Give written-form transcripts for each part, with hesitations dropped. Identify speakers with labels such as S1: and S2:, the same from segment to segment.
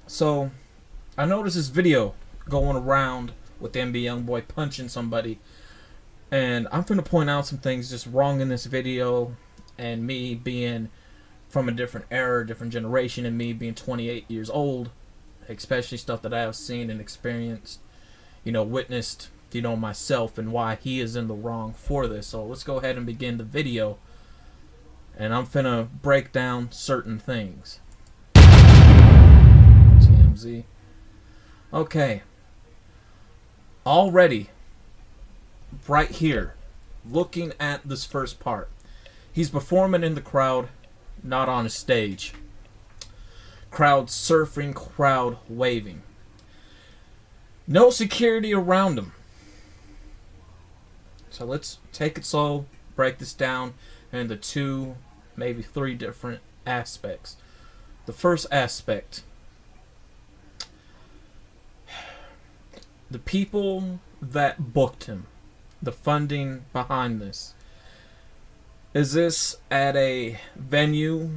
S1: So I noticed this video going around with NBA YoungBoy punching somebody, and I'm gonna point out some things just wrong in this video, and me being from a different era, different generation, and me being 28 years old, especially stuff that I have seen and experienced, witnessed, myself, and why he is in the wrong for this. So let's go ahead and begin the video, and I'm finna break down certain things. TMZ. Okay. Already, right here, looking at this first part, he's performing in the crowd, not on a stage. Crowd surfing, crowd waving. No security around him. So let's take it slow, break this down into two, maybe three different aspects. The first aspect: the people that booked him, the funding behind this. Is this at a venue?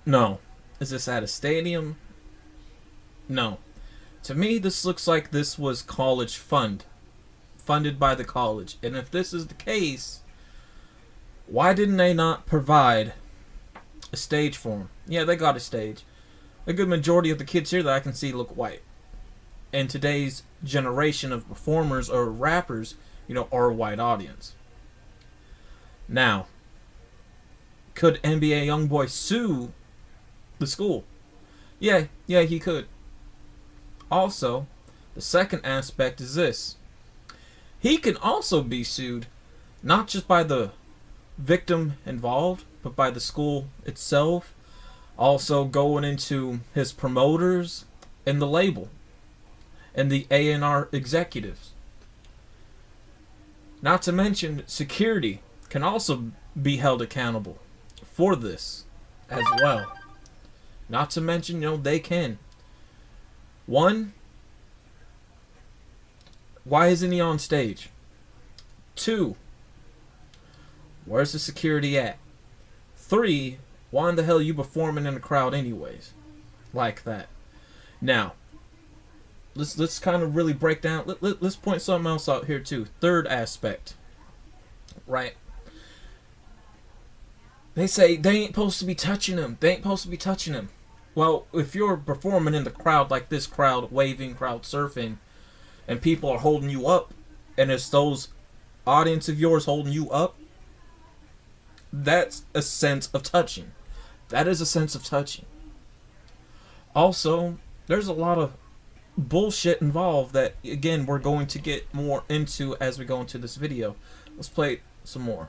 S1: No. Is this at a stadium? No. To me, this looks like this was college funded by the college. And if this is the case, why didn't they not provide a stage for him? Yeah, they got a stage. A good majority of the kids here that I can see look white. And today's generation of performers or rappers, are a white audience. Now, could NBA YoungBoy sue the school? Yeah, he could. Also, the second aspect is this: he can also be sued, not just by the victim involved, but by the school itself, also going into his promoters and the label and the A&R executives. Not to mention, security can also be held accountable for this as well. Not to mention, they can. One, why isn't he on stage? Two, where's the security at? Three, why in the hell are you performing in a crowd anyways? Like that. Now, let's kind of really break down. Let's point something else out here too. Third aspect, right? They say they ain't supposed to be touching him. They ain't supposed to be touching him. Well, if you're performing in the crowd like this, crowd waving, crowd surfing, and people are holding you up, and it's those audience of yours holding you up, that's a sense of touching. That is a sense of touching. Also, there's a lot of bullshit involved that, again, we're going to get more into as we go into this video. Let's play some more.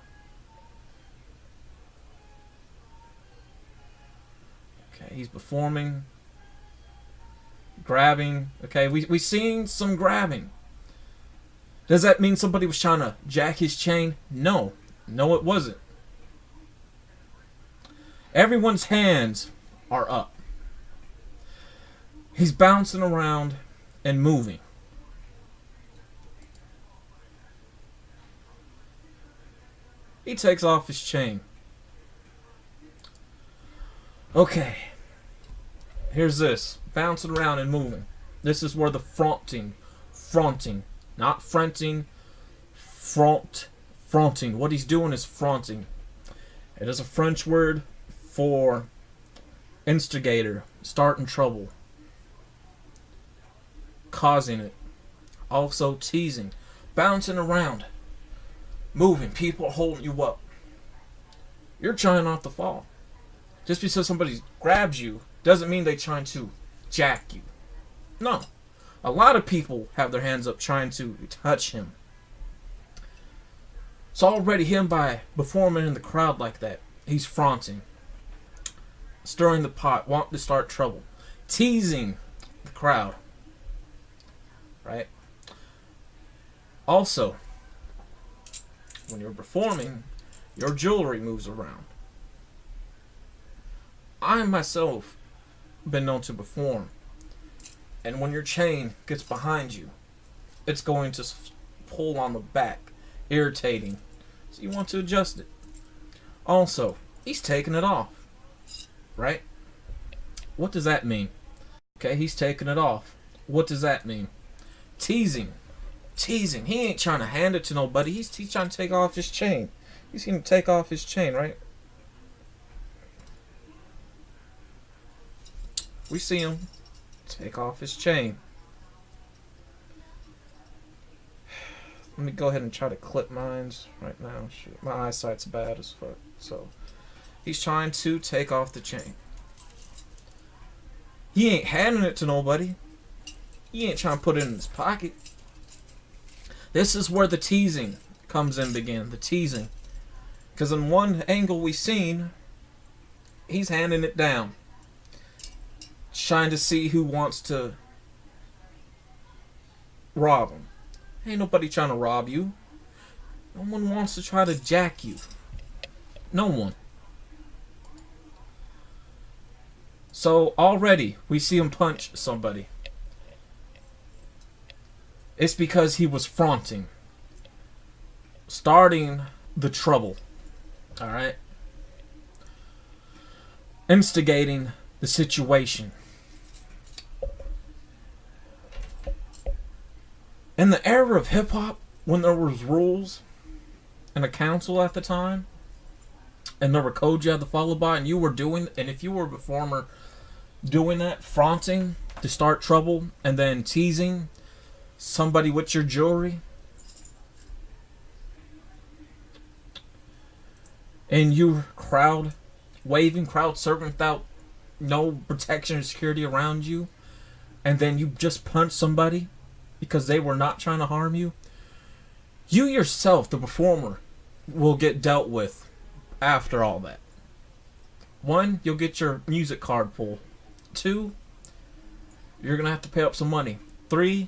S1: Okay, he's performing, grabbing. Okay, we seen some grabbing. Does that mean somebody was trying to jack his chain? No, it wasn't. Everyone's hands are up. He's bouncing around and moving. He takes off his chain. Okay. Here's this. Bouncing around and moving. This is where the fronting, not fronting, fronting. What he's doing is fronting. It is a French word for instigator, starting trouble, causing it. Also teasing, bouncing around, moving. People are holding you up. You're trying not to fall. Just because somebody grabs you doesn't mean they're trying to jack you. No. A lot of people have their hands up trying to touch him. It's already him by performing in the crowd like that. He's fronting, stirring the pot, wanting to start trouble, teasing the crowd. Right? Also, when you're performing, your jewelry moves around. I myself been known to perform, and when your chain gets behind you, it's going to pull on the back, irritating. So you want to adjust it. Also, he's taking it off. Right? What does that mean? Okay, he's taking it off. What does that mean? Teasing. Teasing. He ain't trying to hand it to nobody. He's trying to take off his chain. He's going to take off his chain, right? We see him take off his chain. Let me go ahead and try to clip mines right now. Shoot, my eyesight's bad as fuck. So, he's trying to take off the chain. He ain't handing it to nobody. He ain't trying to put it in his pocket. This is where the teasing comes in begin. The teasing. Because in one angle we seen, he's handing it down. Trying to see who wants to rob him. Ain't nobody trying to rob you. No one wants to try to jack you. No one. So already we see him punch somebody. It's because he was fronting. Starting the trouble. Alright? Instigating the situation. In the era of hip-hop, when there was rules and a council at the time, and there were codes you had to follow by, and you were doing, and if you were a performer doing that, fronting to start trouble, and then teasing somebody with your jewelry, and you crowd waving, crowd surfing without no protection or security around you, and then you just punch somebody because they were not trying to harm you, you yourself, the performer, will get dealt with after all that. 1, you'll get your music card pulled. 2, you're going to have to pay up some money. 3,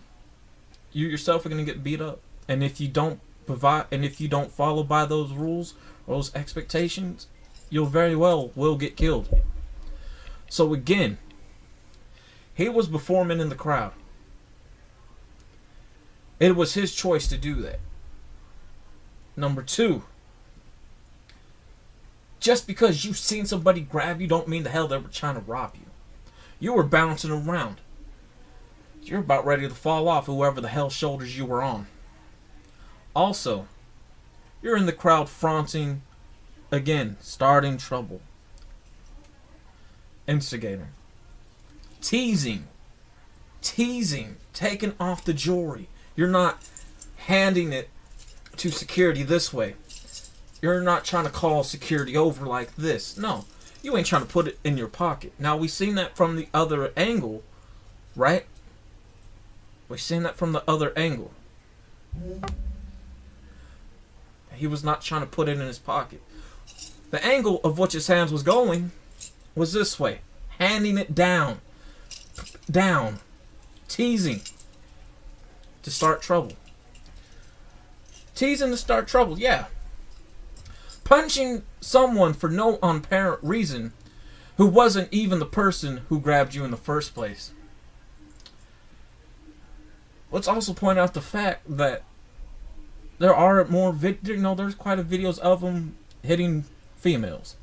S1: you yourself are going to get beat up. And if you don't provide, and if you don't follow by those rules or those expectations, you'll very well will get killed. So again, he was performing in the crowd. It was his choice to do that. Number 2, just because you've seen somebody grab you don't mean the hell they were trying to rob you. You were bouncing around. You're about ready to fall off whoever the hell shoulders you were on. Also, you're in the crowd fronting, again, starting trouble. Instigator. Teasing, taking off the jewelry. You're not handing it to security this way. You're not trying to call security over like this. No, you ain't trying to put it in your pocket. Now, we've seen that from the other angle, right? We've seen that from the other angle. He was not trying to put it in his pocket. The angle of which his hands was going was this way. Handing it down. Down. Teasing. To start trouble. Teasing to start trouble, yeah. Punching someone for no apparent reason who wasn't even the person who grabbed you in the first place. Let's also point out the fact that there are more there's quite a videos of him hitting females.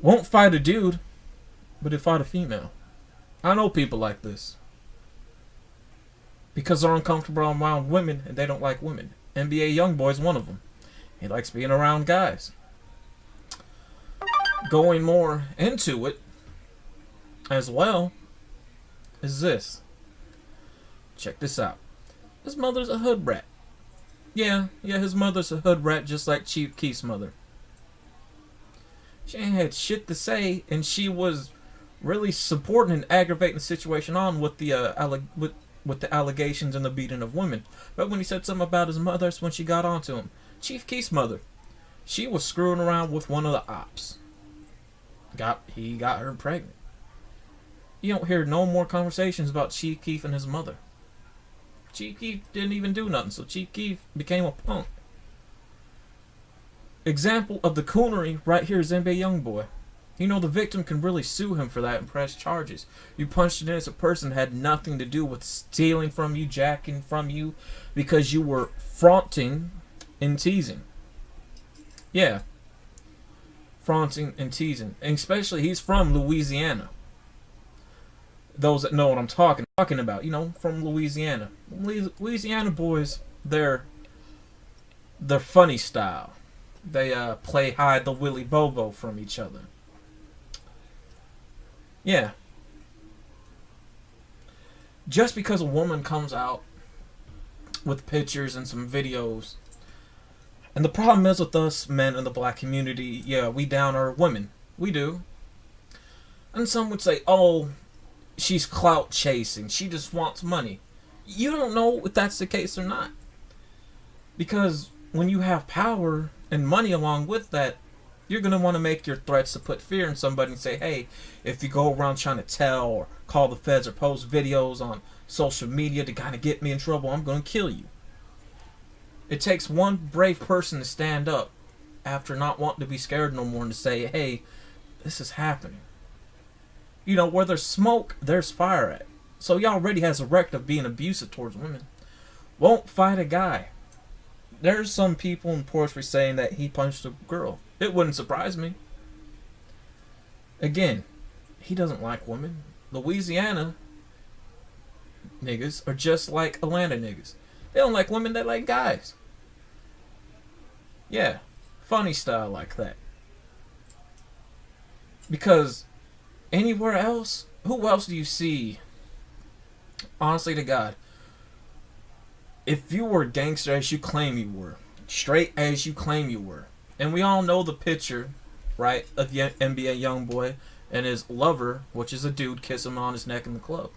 S1: Won't fight a dude, but he'll fight a female. I know people like this. Because they're uncomfortable around women and they don't like women. NBA Youngboy's one of them. He likes being around guys. Going more into it as well is this. Check this out. His mother's a hood rat. Yeah, his mother's a hood rat just like Chief Keef's mother. She ain't had shit to say, and she was really supporting and aggravating the situation on with the with the allegations and the beating of women. But when he said something about his mother, that's when she got onto him. Chief Keef's mother, she was screwing around with one of the ops. He got her pregnant. You don't hear no more conversations about Chief Keef and his mother. Chief Keef didn't even do nothing, so Chief Keef became a punk. Example of the coonery right here is NBA Youngboy. You know, the victim can really sue him for that and press charges. You punched an innocent person that had nothing to do with stealing from you, jacking from you, because you were fronting and teasing. Yeah. Fronting and teasing. And especially, he's from Louisiana. those that know what I'm talking about, you know, from Louisiana. Louisiana boys, they're funny style. They play hide the Willy Bobo from each other. Yeah. Just because a woman comes out with pictures and some videos, and the problem is with us men in the black community, yeah, we down our women. We do. And some would say, oh, she's clout chasing. She just wants money. You don't know if that's the case or not. Because when you have power and money along with that, you're going to want to make your threats to put fear in somebody and say, hey, if you go around trying to tell or call the feds or post videos on social media to kind of get me in trouble, I'm going to kill you. It takes one brave person to stand up after not wanting to be scared no more and to say, hey, this is happening. You know, where there's smoke, there's fire at. So he already has a record of being abusive towards women. Won't fight a guy. There's some people in Portsmouth saying that he punched a girl. It wouldn't surprise me. Again, he doesn't like women. Louisiana niggas are just like Atlanta niggas. They don't like women, they like guys. Yeah, funny style like that. Because anywhere else, who else do you see? Honestly to God, if you were gangster as you claim you were, straight as you claim you were, and we all know the picture, right, of the NBA YoungBoy and his lover, which is a dude, kissing him on his neck in the club.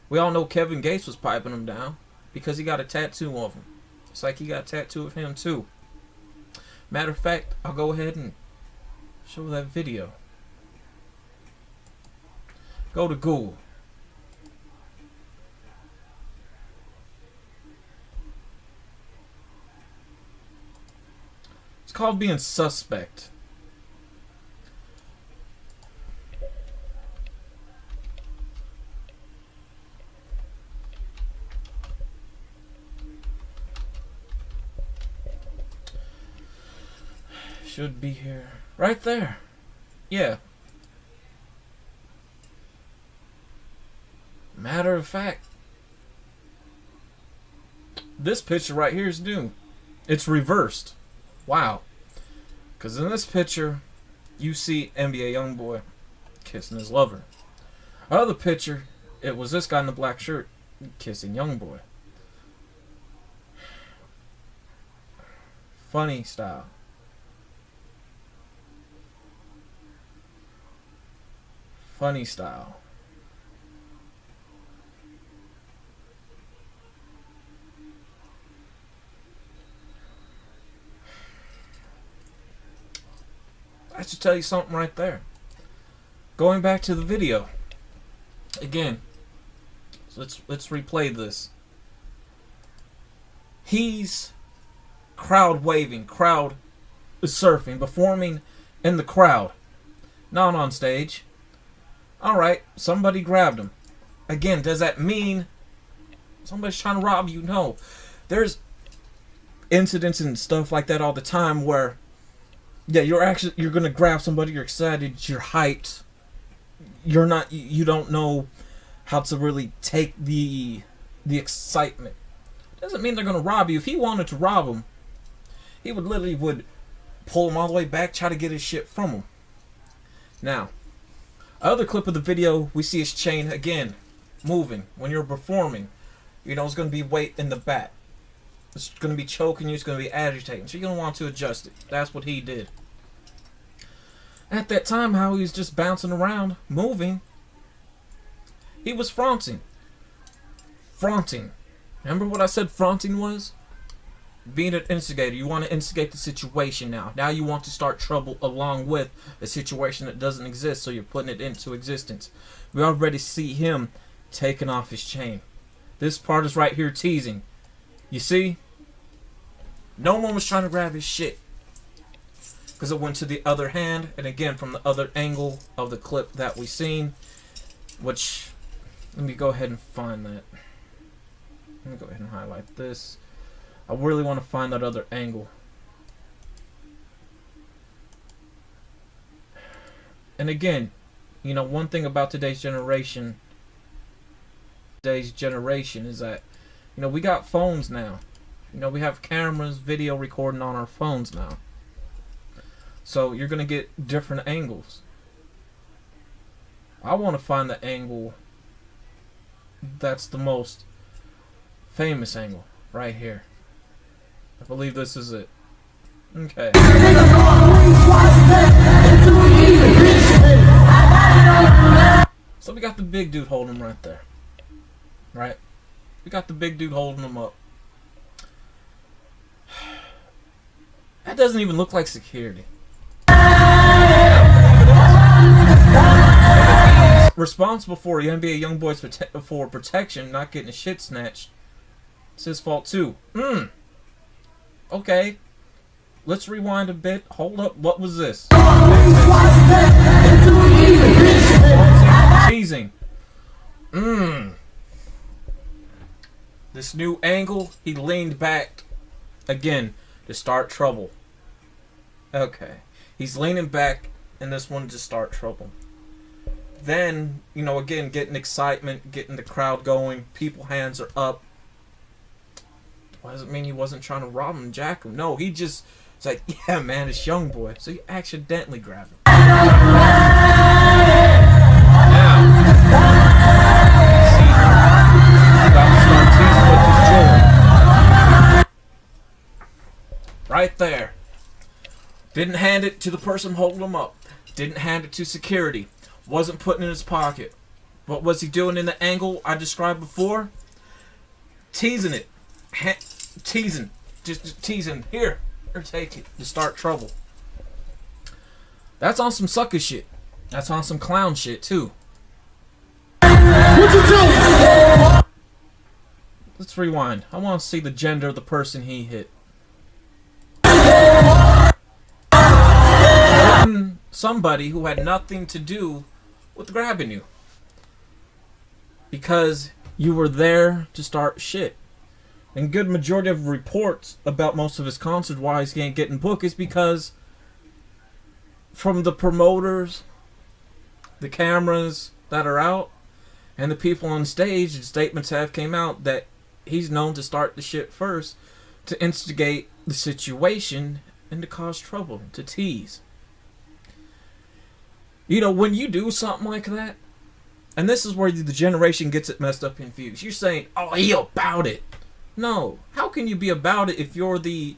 S1: We all know Kevin Gates was piping him down because he got a tattoo of him. It's like he got a tattoo of him too. Matter of fact, I'll go ahead and show that video. Go to Google. It's called being suspect. Should be here. Right there. Yeah. Matter of fact, this picture right here is new. It's reversed. Wow. Because in this picture, you see NBA YoungBoy kissing his lover. Other picture, it was this guy in the black shirt kissing YoungBoy. Funny style. Funny style. I should tell you something right there. Going back to the video again. So let's replay this. He's crowd waving, crowd surfing, performing in the crowd, not on stage. All right, somebody grabbed him. Again, does that mean somebody's trying to rob you? No. There's incidents and stuff like that all the time where, yeah, you're gonna grab somebody, you're excited, you're hyped. You don't know how to really take the excitement. Doesn't mean they're gonna rob you. If he wanted to rob him, he would pull him all the way back, try to get his shit from him. Now, other clip of the video, we see his chain again moving. When you're performing, you know it's going to be weight in the back. It's going to be choking you. It's going to be agitating. So you're going to want to adjust it. That's what he did. At that time, how he was just bouncing around, moving, he was fronting. Fronting. Remember what I said fronting was? Being an instigator. You want to instigate the situation now. Now you want to start trouble along with a situation that doesn't exist, so you're putting it into existence. We already see him taking off his chain. This part is right here teasing. You see? No one was trying to grab his shit. Because it went to the other hand, and again from the other angle of the clip that we seen. Which, let me go ahead and find that. Let me go ahead and highlight this. I really want to find that other angle. And again, You know, one thing about today's generation is that, you know, we got phones now. You know, we have cameras, video recording on our phones now. So you're going to get different angles. I want to find the angle that's the most famous angle right here. I believe this is it. Okay. So we got the big dude holding him right there. Right? We got the big dude holding him up. That doesn't even look like security. Responsible for NBA YoungBoy's for protection, not getting his shit snatched. It's his fault too. Okay. Let's rewind a bit. Hold up. What was this? Teasing. This new angle, he leaned back again to start trouble. Okay. He's leaning back in this one to start trouble. Then, you know, again, getting excitement, getting the crowd going. People hands are up. Why does it mean he wasn't trying to rob him, jack him? No, he just, it's like, yeah, man, it's young boy. So he accidentally grabbed him. Right there. Didn't hand it to the person holding him up. Didn't hand it to security. Wasn't putting it in his pocket. What was he doing in the angle I described before? Teasing it. Teasing. Just teasing. Here, take it. To start trouble. That's on some sucker shit. That's on some clown shit, too. What you doing? Let's rewind. I want to see the gender of the person he hit. Somebody who had nothing to do with grabbing you. Because you were there to start shit. And good majority of reports about most of his concerts why he's ain't getting booked is because from the promoters, the cameras that are out, and the people on stage, statements have came out that he's known to start the shit first, to instigate the situation and to cause trouble, to tease. You know, when you do something like that, and this is where the generation gets it messed up and confused. You're saying, oh, he about it. No. How can you be about it if you're the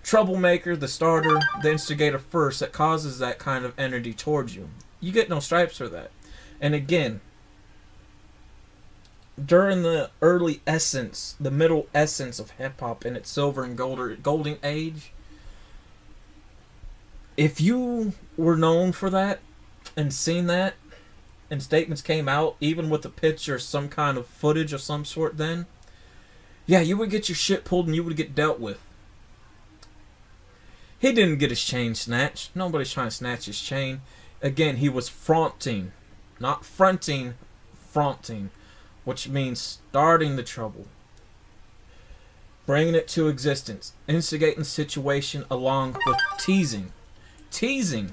S1: troublemaker, the starter, the instigator first that causes that kind of energy towards you? You get no stripes for that. And again, during the early essence, the middle essence of hip-hop in its silver and golden age, if you were known for that and seen that, and statements came out, even with a picture, some kind of footage of some sort then, yeah, you would get your shit pulled and you would get dealt with. He didn't get his chain snatched. Nobody's trying to snatch his chain. Again, he was fronting. Not fronting, fronting. Which means starting the trouble. Bringing it to existence. Instigating the situation along with teasing. Teasing.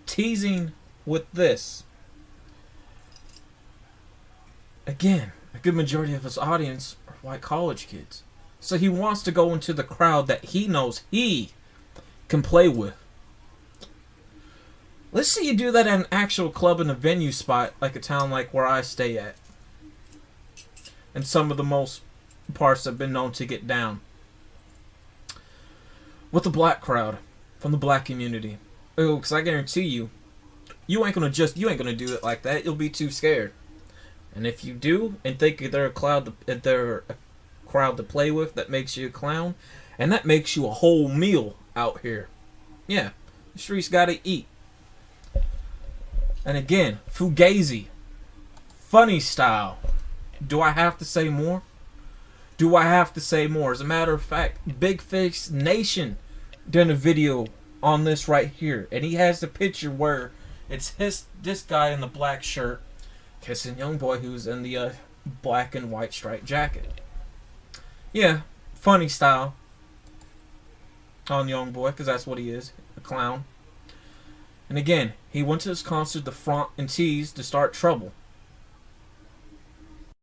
S1: Teasing with this. Again, a good majority of his audience are white college kids. So he wants to go into the crowd that he knows he can play with. Let's say you do that at an actual club in a venue spot, like a town like where I stay at. And some of the most parts have been known to get down. With the black crowd, from the black community. Oh, because I guarantee you, you ain't gonna do it like that. You'll be too scared. And if you do, and think they're a crowd to play with, that makes you a clown, and that makes you a whole meal out here. Yeah, the streets gotta eat. And again, Fugazi, funny style. Do I have to say more? Do I have to say more? As a matter of fact, Big Fish Nation did a video on this right here, and he has the picture where it's this guy in the black shirt kissing young boy who's in the black and white striped jacket. Yeah, funny style on young boy, because that's what he is, a clown. And again, he went to this concert to front and tease to start trouble.